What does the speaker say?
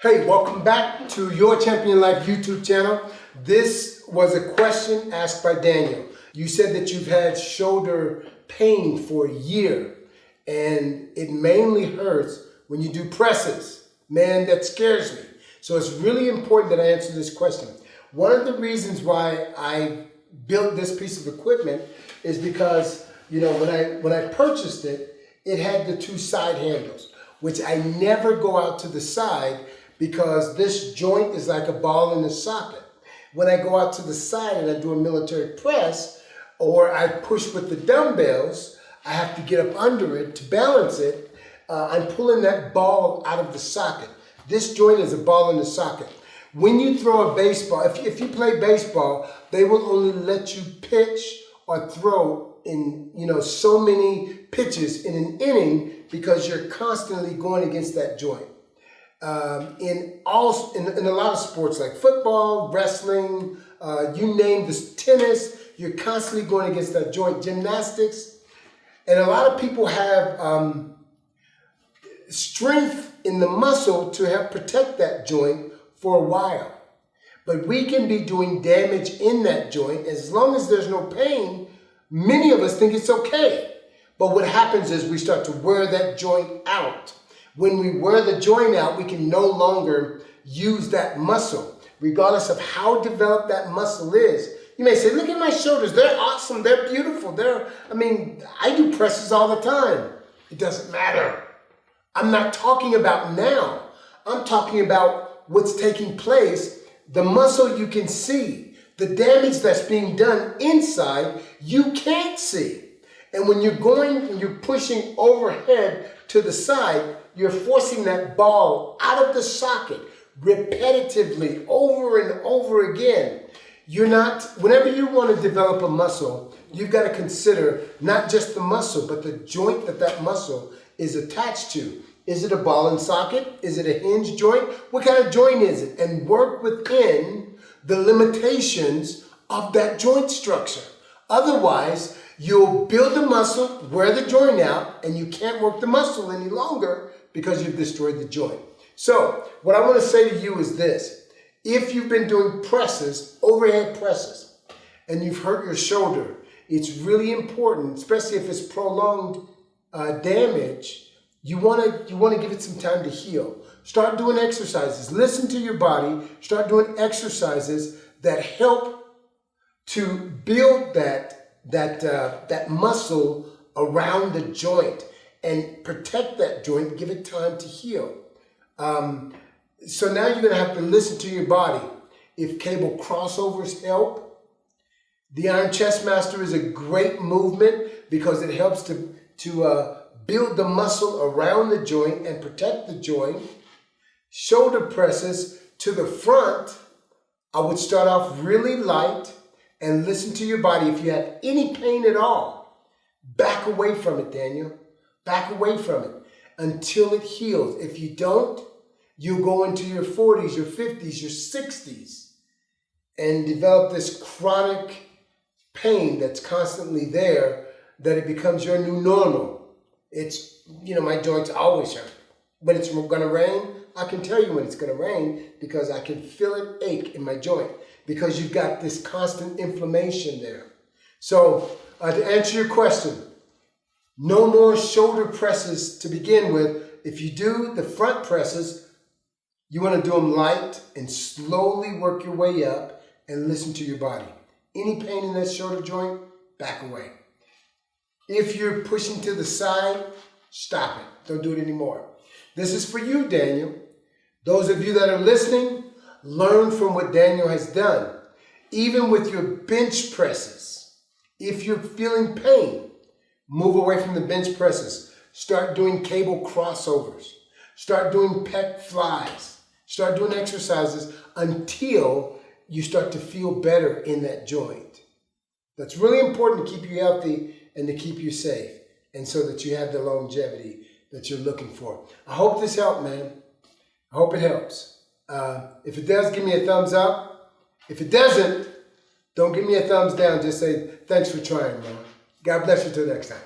Hey, welcome back to Your Champion Life YouTube channel. This was a question asked by Daniel. You said that you've had shoulder pain for a year and it mainly hurts when you do presses. Man, that scares me. So it's really important that I answer this question. One of the reasons why I built this piece of equipment is because, when I purchased it, it had the two side handles, which I never go out to the side because this joint is like a ball in a socket. When I go out to the side and I do a military press or I push with the dumbbells, I have to get up under it to balance it. I'm pulling that ball out of the socket. This joint is a ball in the socket. When you throw a baseball, if you play baseball, they will only let you pitch or throw in so many pitches in an inning because you're constantly going against that joint. In a lot of sports like football, wrestling, you name this, tennis, you're constantly going against that joint. Gymnastics, and a lot of people have strength in the muscle to help protect that joint for a while. But we can be doing damage in that joint. As long as there's no pain, many of us think it's okay. But what happens is we start to wear that joint out. When we wear the joint out, we can no longer use that muscle, regardless of how developed that muscle is. You may say, look at my shoulders. They're awesome. They're beautiful. I do presses all the time. It doesn't matter. I'm not talking about now. I'm talking about what's taking place. The muscle you can see. The damage that's being done inside, you can't see. And when you're pushing overhead to the side, you're forcing that ball out of the socket repetitively over and over again. Whenever you want to develop a muscle, you've got to consider not just the muscle, but the joint that muscle is attached to. Is it a ball and socket? Is it a hinge joint? What kind of joint is it? And work within the limitations of that joint structure. Otherwise, you'll build the muscle, wear the joint out, and you can't work the muscle any longer because you've destroyed the joint. So, what I want to say to you is this. If you've been doing presses, overhead presses, and you've hurt your shoulder, it's really important, especially if it's prolonged damage, you want to give it some time to heal. Start doing exercises. Listen to your body. Start doing exercises that help to build that muscle around the joint and protect that joint, give it time to heal. So now you're going to have to listen to your body. If cable crossovers help, the Iron Chest Master is a great movement because it helps to build the muscle around the joint and protect the joint. Shoulder presses to the front, I would start off really light and listen to your body. If you have any pain at all, back away from it, Daniel. Back away from it until it heals. If you don't, you go into your 40s, your 50s, your 60s and develop this chronic pain that's constantly there that it becomes your new normal. It's, my joints always hurt. When it's going to rain, I can tell you when it's going to rain because I can feel it ache in my joint because you've got this constant inflammation there. So to answer your question, no more shoulder presses to begin with. If you do the front presses, you want to do them light and slowly work your way up and listen to your body. Any pain in that shoulder joint, back away. If you're pushing to the side, stop it. Don't do it anymore. This is for you, Daniel. Those of you that are listening, learn from what Daniel has done. Even with your bench presses, if you're feeling pain, move away from the bench presses. Start doing cable crossovers. Start doing pec flies. Start doing exercises until you start to feel better in that joint. That's really important to keep you healthy and to keep you safe, and so that you have the longevity that you're looking for. I hope this helped, man. I hope it helps. If it does, give me a thumbs up. If it doesn't, don't give me a thumbs down. Just say, thanks for trying, man. God bless you till next time.